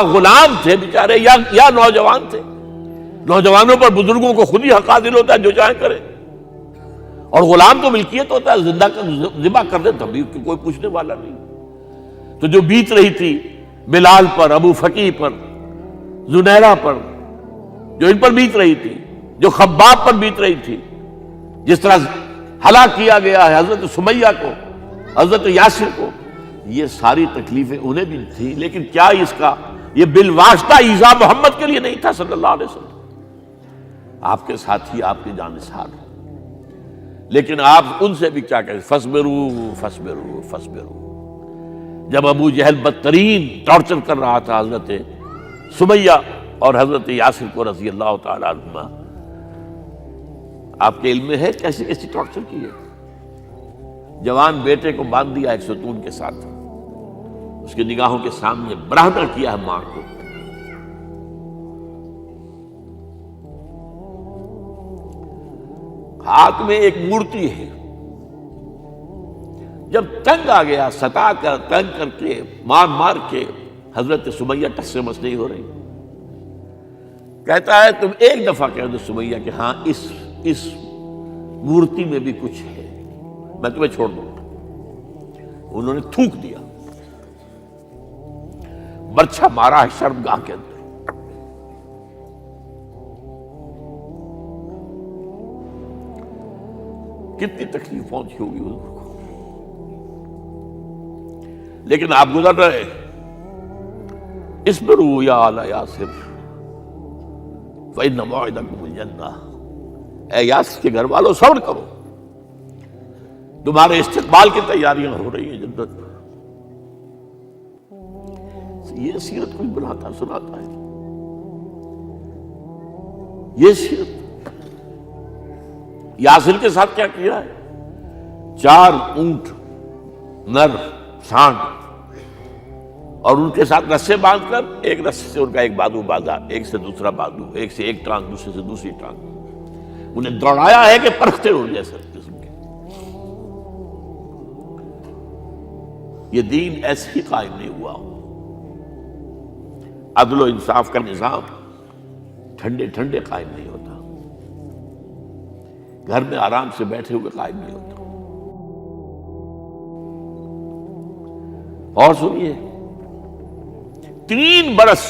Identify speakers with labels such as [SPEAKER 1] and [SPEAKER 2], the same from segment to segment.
[SPEAKER 1] غلام تھے بیچارے یا نوجوان تھے. نوجوانوں پر بزرگوں کو خود ہی حق حاصل ہوتا ہے جو چاہے کرے, اور غلام تو ملکیت ہوتا ہے, زندہ ذبح کر دے تبھی کوئی پوچھنے والا نہیں. تو جو بیت رہی تھی بلال پر, ابو فقیہ پر, زنیرہ پر, جو ان پر بیت رہی تھی, جو خباب پر بیت رہی تھی, جس طرح ہلاک کیا گیا ہے حضرت سمیہ کو, حضرت یاسر کو, یہ ساری تکلیفیں انہیں بھی تھی. لیکن کیا اس کا یہ بالواسطہ ایذا محمد کے لیے نہیں تھا صلی اللہ علیہ وسلم؟ آپ کے ساتھی آپ کی جانثار ہیں, لیکن آپ ان سے بھی کیا کہیں, فصبروا فصبروا فصبروا. جب ابو جہل بدترین ٹارچر کر رہا تھا حضرت سمیہ اور حضرت یاسر کو رضی اللہ تعالی عنہما, آپ کے علم میں ہے کیسی کیسی ٹارچر کی ہے. جوان بیٹے کو باندھ دیا ایک ستون کے ساتھ, اس کی نگاہوں کے سامنے برہنہ کیا ہے ماں کو. ہاتھ میں ایک مورتی ہے, جب تنگ آ گیا ستا کر تنگ کر کے مار مار کے حضرت سمیہ ٹس سے مس نہیں ہو رہی. کہتا ہے تم ایک دفعہ کہہ دو سمیہ کہ ہاں اس مورتی میں بھی کچھ ہے, میں تمہیں چھوڑ دوں گا. انہوں نے تھوک دیا, برچھا مارا ہے شرمگاہ کے اندر. کتنی تکلیف پہنچی ہوگی حضور کو, لیکن آپ گزر رہے. اصبروا یا آل یاسر فإن موعدکم الجنہ. اے یاسر کے گھر والوں صبر کرو, تمہارے استقبال کی تیاریاں ہو رہی ہیں جنت. یہ سیرت کوئی بناتا سناتا ہے, یہ سیرت. یاسر کے ساتھ کیا کیا ہے, 4 اونٹ نر سانڈ, اور ان کے ساتھ رسے باندھ کر ایک رسے سے ان کا ایک بازو باندھا, ایک سے دوسرا بازو, ایک سے ایک ٹانگ, دوسرے سے دوسری ٹانگ. انہیں دوڑایا ہے کہ پرکھتے اڑ جیسے قسم کے. یہ دین ایسے ہی قائم نہیں ہوا. عدل و انصاف کا نظام ٹھنڈے ٹھنڈے قائم نہیں ہوتا, گھر میں آرام سے بیٹھے ہوئے قائم نہیں ہوتا. اور سنیے, 3 برس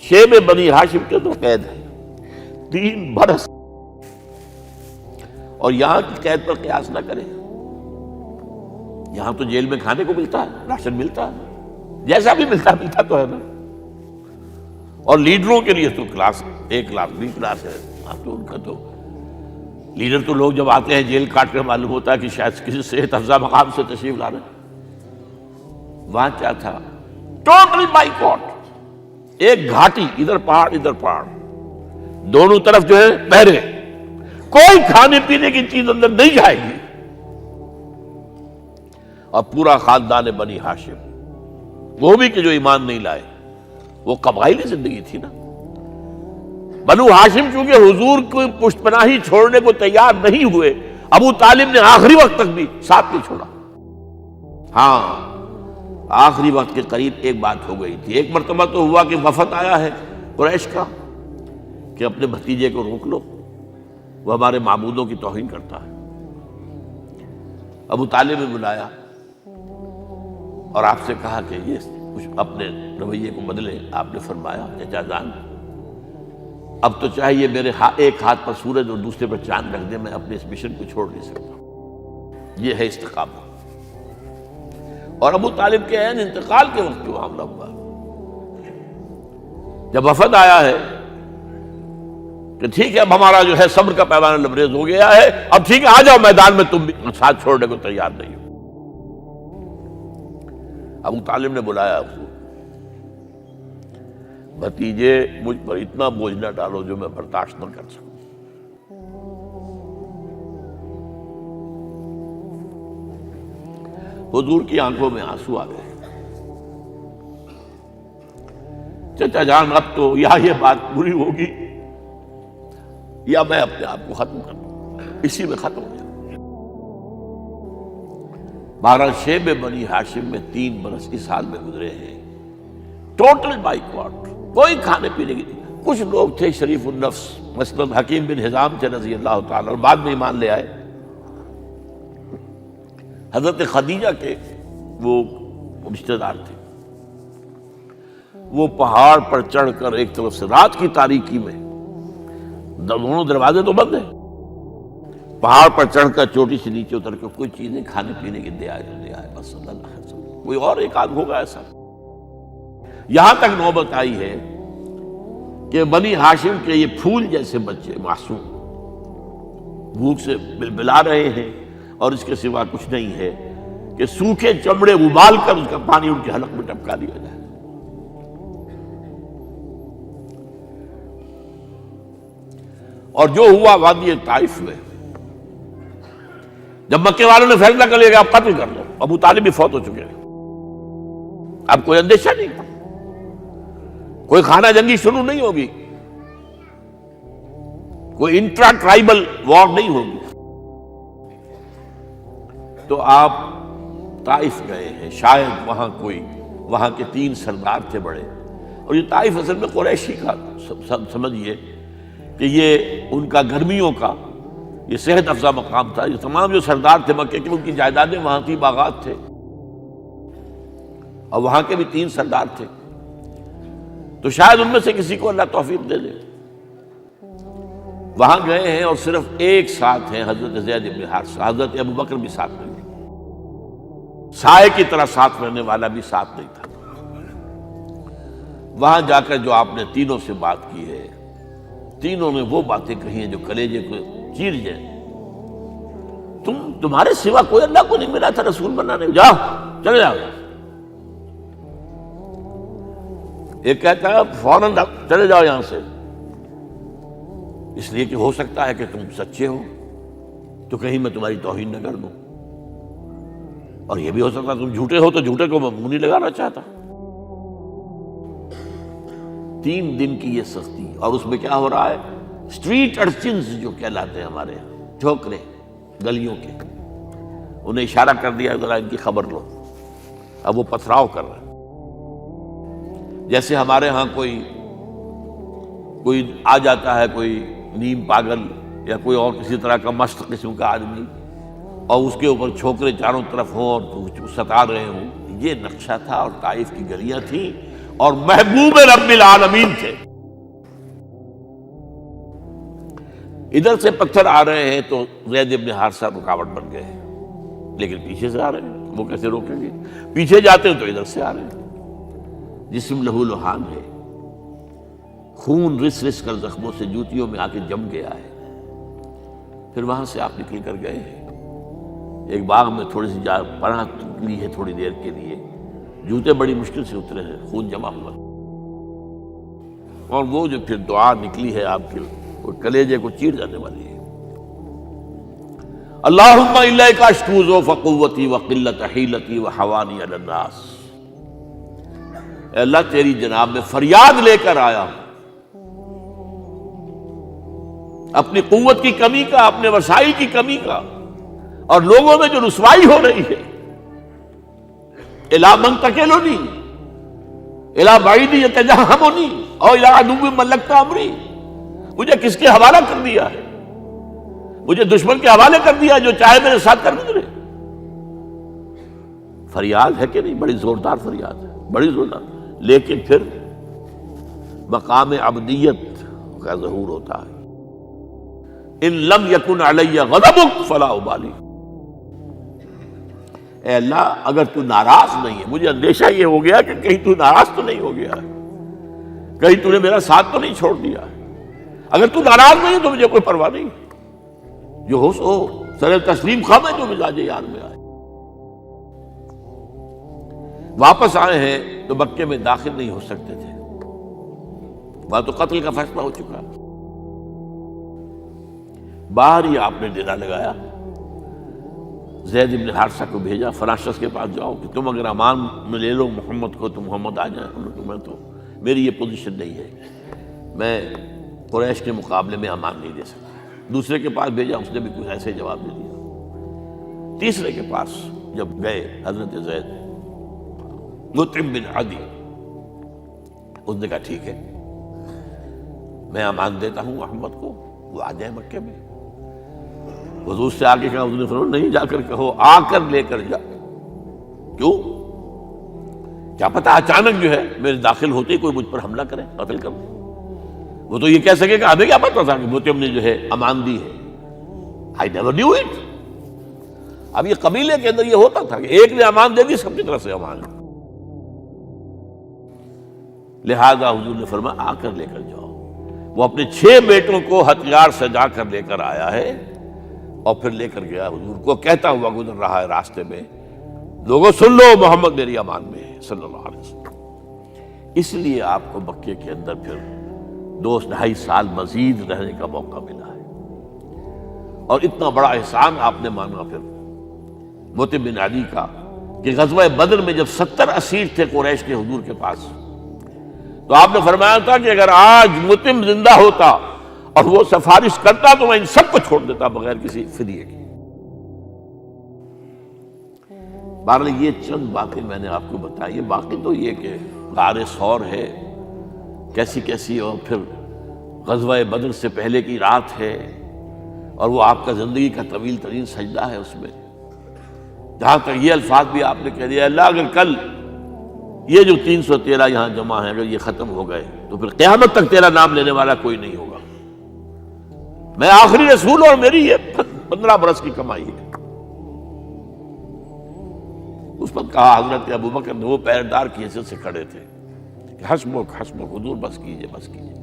[SPEAKER 1] شیب بنی ہاشم کے تو قید ہے, 3 برس. اور یہاں کی قید پر قیاس نہ کریں. یہاں تو جیل میں کھانے کو ملتا ہے, راشن ملتا ہے, جیسا بھی ملتا تو ہے نا. اور لیڈروں کے لیے تو class A class B class ہے. آپ تو ان کا تو لیڈر تو لوگ جب آتے ہیں جیل کاٹ کر معلوم ہوتا ہے کہ شاید کسی صحت افزا مقام سے تشریف لا رہے ہیں. وہاں کیا تھا, ٹوٹل بائیکاٹ. ایک گھاٹی, ادھر پہاڑ ادھر پہاڑ, دونوں طرف جو ہے پہرے, کوئی کھانے پینے کی چیز اندر نہیں جائے گی. اور پورا خاندان بنی ہاشم, وہ بھی کہ جو ایمان نہیں لائے, وہ قبائلی زندگی تھی نا. بنو ہاشم چونکہ حضور کو پشت پناہی چھوڑنے کو تیار نہیں ہوئے, ابو طالب نے آخری وقت تک بھی ساتھ نہیں چھوڑا. ہاں آخری وقت کے قریب ایک بات ہو گئی تھی. ایک مرتبہ تو ہوا کہ وفد آیا ہے قریش کا کہ اپنے بھتیجے کو روک لو, وہ ہمارے معبودوں کی توہین کرتا ہے. ابو طالب نے بلایا اور آپ سے کہا کہ یہ کچھ اپنے رویے کو بدلے. آپ نے فرمایا چچا جان, اب تو چاہیے میرے ایک ہاتھ پر سورج اور دوسرے پر چاند رکھ دے, میں اپنے اس مشن کو چھوڑ نہیں سکتا. یہ ہے استقامت. اور ابو طالب کے عین انتقال کے وقت جو معاملہ ہوا, جب وفد آیا ہے کہ ٹھیک ہے اب ہمارا جو ہے صبر کا پیمانہ لبریز ہو گیا ہے, اب ٹھیک ہے آ جاؤ میدان میں, تم بھی ساتھ چھوڑنے کو تیار نہیں ہو. ابو طالب نے بلایا اس کو, بھتیجے مجھ پر اتنا بوجھ نہ ڈالو جو میں برداشت نہ کر سکوں. حضور کی آنکھوں میں آنسو آ گئے. چچا جان اب تو یا یہ بات پوری ہوگی یا میں اپنے آپ کو ختم کر دوں, اسی میں ختم ہو جائے. بہرحال شیب بنی ہاشم میں 3 برس اس حال میں گزرے ہیں. ٹوٹل بائیکاٹ، کوئی کھانے پینے کی نہیں۔ کچھ لوگ تھے شریف النفس، مثلا حکیم بن حزام تھے رضی اللہ تعالیٰ، اور بعد میں ایمان لے آئے۔ حضرت خدیجہ کے وہ رشتے دار تھے، وہ پہاڑ پر چڑھ کر ایک طرف سے رات کی تاریکی میں، دونوں دروازے تو بند ہیں، پہاڑ پر چڑھ کر چوٹی سے نیچے اتر کے کوئی چیزیں کھانے پینے کی دے آئے بس صلی اللہ علیہ وسلم۔ کوئی اور ایک آدھ ہوگا ایسا۔ یہاں تک نوبت آئی ہے کہ بنی ہاشم کے یہ پھول جیسے بچے معصوم بھوک سے بلبلا رہے ہیں، اور اس کے سوا کچھ نہیں ہے کہ سوکھے چمڑے ابال کر اس کا پانی ان کے حلق میں ٹپکا دیا جائے۔ اور جو ہوا وادی طائف میں، جب مکے والوں نے فیصلہ کر لیا کہ آپ قتل کر دو، ابو طالب بھی فوت ہو چکے ہیں، اب کوئی اندیشہ نہیں، کوئی خانہ جنگی شروع نہیں ہوگی، کوئی انٹرا ٹرائبل وار نہیں ہوگی، تو آپ طائف گئے ہیں۔ شاید وہاں کے 3 سردار تھے بڑے، اور یہ طائف اصل میں قریشی کا سمجھیے کہ یہ ان کا گرمیوں کا یہ صحت افزا مقام تھا۔ یہ تمام جو سردار تھے مکے کے، ان کی جائیدادیں وہاں تھی، باغات تھے، اور وہاں کے بھی 3 سردار تھے، تو شاید ان میں سے کسی کو اللہ توفیق دے دے۔ وہاں گئے ہیں اور صرف ایک ساتھ ہیں، حضرت زید بن حارثہ، حضرت ابو بکر بھی ساتھ نہیں تھے، سائے کی طرح ساتھ رہنے والا بھی ساتھ نہیں تھا۔ وہاں جا کر جو آپ نے تینوں سے بات کی ہے، تینوں نے وہ باتیں کہی ہیں جو کلیجے کو چیر جائیں۔ تمہارے سوا کوئی اللہ کو نہیں ملا تھا رسول بنانے، جاؤ چلے جاؤ۔ ایک کہتا ہے فوراً چلے جاؤ یہاں سے، اس لیے کہ ہو سکتا ہے کہ تم سچے ہو تو کہیں میں تمہاری توہین نہ کر دوں، اور یہ بھی ہو سکتا ہے تم جھوٹے ہو تو جھوٹے کو میں منہ نہیں لگانا چاہتا۔ 3 دن کی یہ سختی، اور اس میں کیا ہو رہا ہے، اسٹریٹ ارچنز جو کہلاتے ہیں ہمارے یہاں، ٹھوکرے گلیوں کے، انہیں اشارہ کر دیا ذرا ان کی خبر لو، اب وہ پتھراؤ کر رہے ہیں۔ جیسے ہمارے ہاں کوئی آ جاتا ہے، کوئی نیم پاگل یا کوئی اور کسی طرح کا مست قسم کا آدمی، اور اس کے اوپر چھوکرے چاروں طرف ہوں اور ستا رہے ہوں، یہ نقشہ تھا، اور طائف کی گلیاں تھیں، اور محبوب رب العالمین تھے۔ ادھر سے پتھر آ رہے ہیں تو زید بن حارثہ رکاوٹ بن گئے ہیں، لیکن پیچھے سے آ رہے ہیں، وہ کیسے روکیں گے؟ پیچھے جاتے ہیں تو ادھر سے آ رہے ہیں۔ جسم لہو لہان ہے، خون رس رس کر زخموں سے جوتیوں میں آ کے جم گیا ہے۔ پھر وہاں سے آپ نکل کر گئے ہیں، ایک باغ میں تھوڑی سی پناہ لی ہے تھوڑی دیر کے لیے، جوتے بڑی مشکل سے اترے ہیں، خون جمع ہوا، اور وہ جو پھر دعا نکلی ہے آپ کے، وہ کلیجے کو چیر جانے والی ہے۔ اللہم الیک اشکو ضعف قوتی وقلت حیلتی وحوانی علی الناس، اے اللہ تیری جناب میں فریاد لے کر آیا ہوں، اپنی قوت کی کمی کا، اپنے وسائل کی کمی کا، اور لوگوں میں جو رسوائی ہو رہی ہے، الی من تکلنی الی بعید یتجہمنی اور الی عدو ملکت امری، مجھے کس کے حوالہ کر دیا ہے؟ مجھے دشمن کے حوالے کر دیا جو چاہے میرے ساتھ کر گزرے۔ فریاد ہے کہ نہیں؟ بڑی زوردار فریاد ہے، بڑی زوردار، لیکن پھر مقام عبدیت کا ظہور ہوتا ہے۔ ان لم یکن علی غضبک فلا ابالی، اے اللہ اگر تو ناراض نہیں ہے، مجھے اندیشہ یہ ہو گیا کہ کہیں تو ناراض تو نہیں ہو گیا ہے، کہیں تو نے میرا ساتھ تو نہیں چھوڑ دیا ہے۔ اگر تو ناراض نہیں ہے تو مجھے کوئی پرواہ نہیں، جو ہو سو سر تسلیم خم ہے جو مزاج یار میں آئے۔ واپس آئے ہیں تو مکے میں داخل نہیں ہو سکتے تھے، وہاں تو قتل کا فیصلہ ہو چکا۔ باہر ہی آپ نے ڈیرا لگایا، زید بن حارثہ کو بھیجا، فلاں شخص کے پاس جاؤ کہ تم اگر امان میں لے لو محمد کو تو محمد آ جائیں۔ انہوں نے کہا میں تو میری یہ پوزیشن نہیں ہے، میں قریش کے مقابلے میں امان نہیں دے سکتا۔ دوسرے کے پاس بھیجا، اس نے بھی کچھ ایسے جواب دے دیا۔ تیسرے کے پاس جب گئے حضرت زید، مطعم بن عدی، اس نے کہا ٹھیک ہے، میں امان دیتا ہوں محمد کو، وہ آ جائے مکے میں۔ حضور سے آگے کہا، حضور نے فرمایا نہیں جا کر کہو، آ کر لے کر جا۔ کیوں؟ کیا پتا اچانک جو ہے میرے داخل ہوتے ہی کوئی مجھ پر حملہ کرے، قتل کر دے۔ وہ تو یہ کہہ سکے کہ ہمیں کیا پتا تھا کہ مطعم نے جو ہے امان دی ہے، I never knew it۔ اب یہ قبیلے کے اندر یہ ہوتا تھا کہ ایک نے امان دے دی، سب کی طرف سے امان۔ لہذا حضور نے فرمایا آ کر لے کر جاؤ۔ وہ اپنے 6 بیٹوں کو ہتھیار سجا کر لے کر آیا ہے اور پھر لے کر گیا حضور کو، کہتا ہوا گزر رہا ہے راستے میں، لوگوں سن لو محمد میری امان میں ہے صلی اللہ علیہ وسلم۔ اس لیے آپ کو مکے کے اندر پھر 2.5 سال مزید رہنے کا موقع ملا ہے، اور اتنا بڑا احسان آپ نے مانا پھر مطعم بن عدی کا کہ غزوہ بدر میں جب 70 اسیر تھے قریش کے حضور کے پاس، تو آپ نے فرمایا تھا کہ اگر آج مطعم زندہ ہوتا اور وہ سفارش کرتا تو میں ان سب کو چھوڑ دیتا بغیر کسی فدیے کے۔ بہرحال یہ چند باتیں میں نے آپ کو بتائی، باقی تو یہ کہ غار ثور ہے کیسی کیسی، اور پھر غزوہ بدر سے پہلے کی رات ہے، اور وہ آپ کا زندگی کا طویل ترین سجدہ ہے اس میں، جہاں تک یہ الفاظ بھی آپ نے کہہ دیا اللہ اگر کل یہ جو 313 یہاں جمع ہیں اگر یہ ختم ہو گئے تو پھر قیامت تک تیرا نام لینے والا کوئی نہیں ہوگا، میں آخری رسول اور میری یہ 15 برس کی کمائی ہے۔ اس پر کہا حضرت ابوبکر نے، وہ پیردار کی حیثیت سے کھڑے تھے، کہ حسبک حسبک حضور بس کیجئے بس کیجئے۔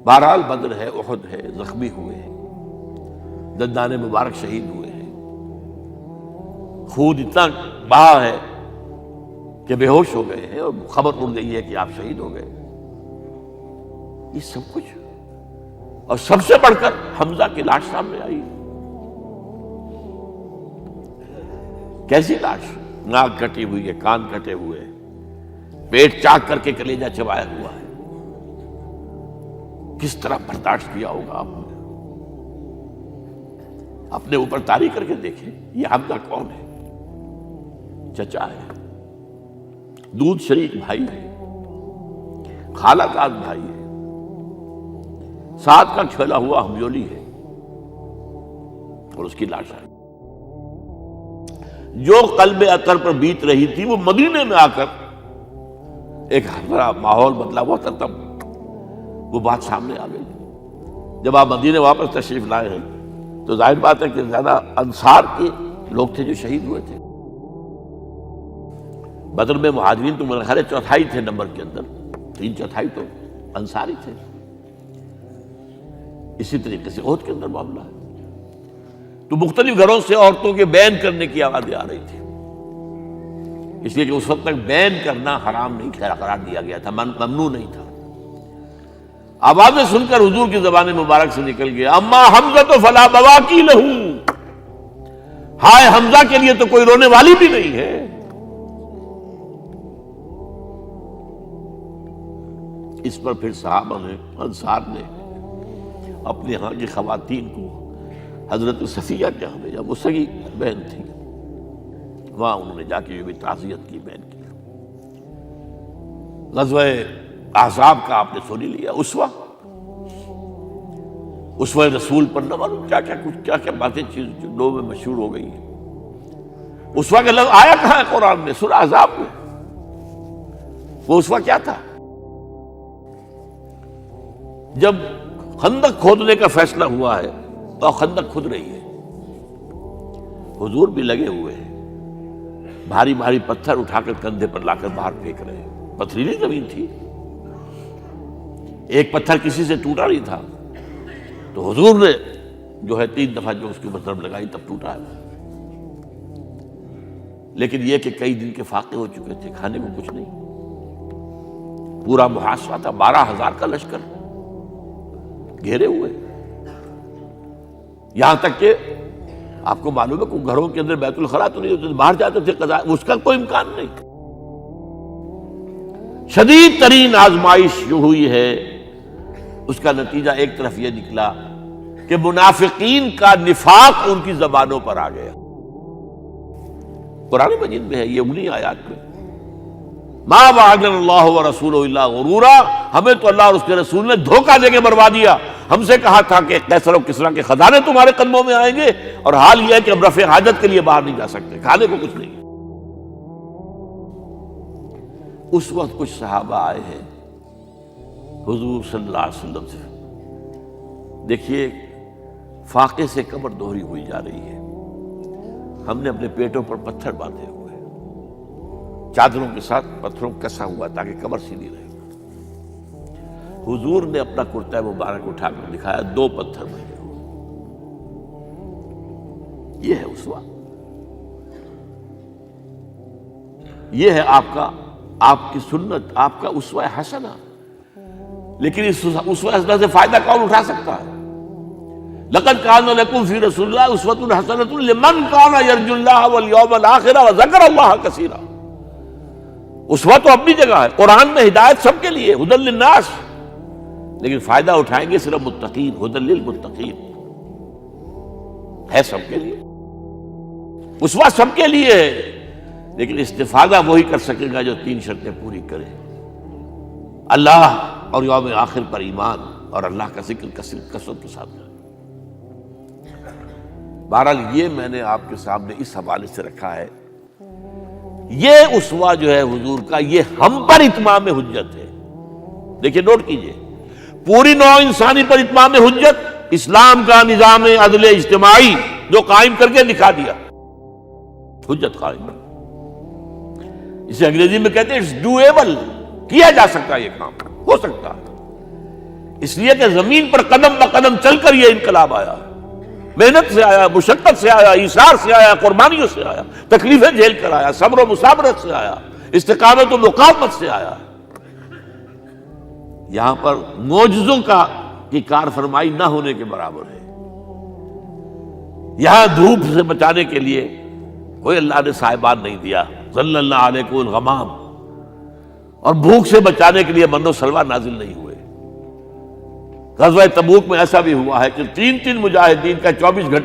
[SPEAKER 1] بہرحال بدر ہے، احد ہے، زخمی ہوئے ہیں، دندان مبارک شہید ہوئے ہیں، خون اتنا بہا ہے کہ بے ہوش ہو گئے ہیں، اور خبر اڑ گئی ہے کہ آپ شہید ہو گئے۔ یہ سب کچھ، اور سب سے بڑھ کر حمزہ کی لاش سامنے آئی، کیسی لاش؟ ناک کٹی ہوئی ہے، کان کٹے ہوئے ہیں، پیٹ چاک کر کے کلیجہ چبایا ہوا ہے، کس طرح برداشت کیا ہوگا آپ نے؟ اپنے اوپر طاری کر کے دیکھیں، یہ حمزہ کون ہے؟ چچا ہے، دودھ شریک بھائی ہے، خالہ داد بھائی ہے، ساتھ کا کھیلا ہوا ہمجولی ہے، اور اس کی لاش ہے۔ جو قلب اطہر پر بیت رہی تھی وہ مدینے میں آ کر ایک بڑا ماحول بدلا ہوا تھا، تب وہ بات سامنے آ گئی۔ جب آپ مدینے واپس تشریف لائے ہیں تو ظاہر بات ہے کہ زیادہ انصار کے لوگ تھے جو شہید ہوئے تھے۔ بدر میں مہاجرین تو میرے خیال ہے 1/4 تھے نمبر کے اندر، 3/4 تو انصاری تھے۔ اسی طریقے سے احد کے اندر معاملہ ہے، تو مختلف گھروں سے عورتوں کے بین کرنے کی آوازیں آ رہی تھی، اس لیے کہ اس وقت تک بین کرنا حرام نہیں قرار دیا گیا تھا، ممنوع نہیں تھا۔ آوازیں سن کر حضور کی زبان مبارک سے نکل گیا اما حمزہ تو فلا بواکی لہو، ہائے حمزہ کے لیے تو کوئی رونے والی بھی نہیں ہے۔ اس پر پھر صحابہ نے، انصار نے اپنے ہاں کی خواتین کو حضرت صفیہ کے یہاں بھیجا، وہ سگی بہن تھی، وہاں انہوں نے جا کے یہ بھی تعزیت کی بہن کی۔ غزوہ احزاب کا آپ نے سنی لیا، اسوہ رسول پر نہ معلوم کیا کیا باتیں چیز لوگوں میں مشہور ہو گئی ہیں۔ اسوہ کا لفظ آیا کہاں ہے قرآن میں؟ سورہ احزاب میں۔ وہ اسوہ کیا تھا؟ جب خندق کھودنے کا فیصلہ ہوا ہے تو خندق کھود رہی ہے، حضور بھی لگے ہوئے ہیں، بھاری بھاری پتھر اٹھا کر کندھے پر لا کر باہر پھینک رہے ہیں، پتھریلی زمین تھی، ایک پتھر کسی سے ٹوٹا نہیں تھا، تو حضور نے جو ہے 3 دفعہ جو اس کی ضرب لگائی تب ٹوٹا ہے۔ لیکن یہ کہ کئی دن کے فاقے ہو چکے تھے، کھانے کو کچھ نہیں، پورا محاصرہ تھا، 12,000 کا لشکر گھیرے ہوئے، یہاں تک کہ آپ کو معلوم ہے کہ گھروں کے اندر بیت الخلا تو نہیں ہوتے، باہر جاتے تھے قضاء، اس کا کوئی امکان نہیں۔ شدید ترین آزمائش جو ہوئی ہے اس کا نتیجہ ایک طرف یہ نکلا کہ منافقین کا نفاق ان کی زبانوں پر آ گیا۔ قرآن مجید میں ہے یہ انہی آیات میں، ما وعدنا اللہ ورسولہ الا غرورا، ہمیں تو اللہ اور اس کے رسول نے دھوکہ دے کے مروا دیا۔ ہم سے کہا تھا کہ قیصر و کسریٰ کے خزانے تمہارے قدموں میں آئیں گے، اور حال یہ ہے کہ اب رفع حاجت کے لیے باہر نہیں جا سکتے، کھانے کو کچھ نہیں۔ اس وقت کچھ صحابہ آئے ہیں حضور صلی اللہ علیہ وسلم سے، دیکھیے فاقے سے قبر دوہری ہوئی جا رہی ہے، ہم نے اپنے پیٹوں پر پتھر باندھے ہوئے، چادروں کے ساتھ پتھروں کو کسا ہوا تاکہ قبر سیدھی رہے۔ حضور نے اپنا کرتا مبارک اٹھا کر دکھایا، 2 پتھر بنے ہوئے۔ یہ ہے اسوہ، یہ ہے آپ کی سنت، آپ کا اسوہ حسنہ۔ لیکن اس اسوہ حسنہ سے فائدہ کون اٹھا سکتا ہے؟ لقد کان لکم فی رسول اللہ اسوۃ حسنۃ لمن کان یرجو اللہ والیوم الآخر وذکر اللہ کثیرا۔ اسوہ تو اپنی جگہ ہے، قرآن میں ہدایت سب کے لیے، ھدی للناس، لیکن فائدہ اٹھائیں گے صرف متقین، ھدی للمتقین، ہے سب کے لیے، اسوہ سب کے لیے ہے، لیکن استفادہ وہی کر سکے گا جو 3 شرطیں پوری کرے: اللہ اور یوم آخر پر ایمان، اور اللہ کا ذکر کثرت کے ساتھ کرے۔ بہرحال یہ میں نے آپ کے سامنے اس حوالے سے رکھا ہے، یہ اسوہ جو ہے حضور کا، یہ ہم پر اتمام حجت ہے۔ دیکھیے نوٹ کیجئے، پوری نوع انسانی پر اتمام حجت، اسلام کا نظام عدل اجتماعی جو قائم کر کے دکھا دیا، حجت قائم ہے۔ اسے انگریزی میں کہتے ہیں اٹس ڈویبل، کیا جا سکتا ہے، یہ کام ہو سکتا ہے، اس لیے کہ زمین پر قدم بہ قدم چل کر یہ انقلاب آیا، محنت سے آیا، مشقت سے آیا، ایثار سے آیا، قربانیوں سے آیا، تکلیفیں جھیل کر آیا، صبر و مصابرت سے آیا، استقامت و مقاومت سے آیا۔ یہاں پر معجزوں کی کار فرمائی نہ ہونے کے برابر ہے۔ یہاں دھوپ سے بچانے کے لیے کوئی اللہ نے صاحبان نہیں دیا، ظل اللہ علیکم الغمام، اور بھوک سے بچانے کے لیے من و سلوہ نازل نہیں ہوئے۔ غزوہ تبوک میں ایسا بھی ہوا ہے کہ 3 مجاہدین کا 24 گھنٹے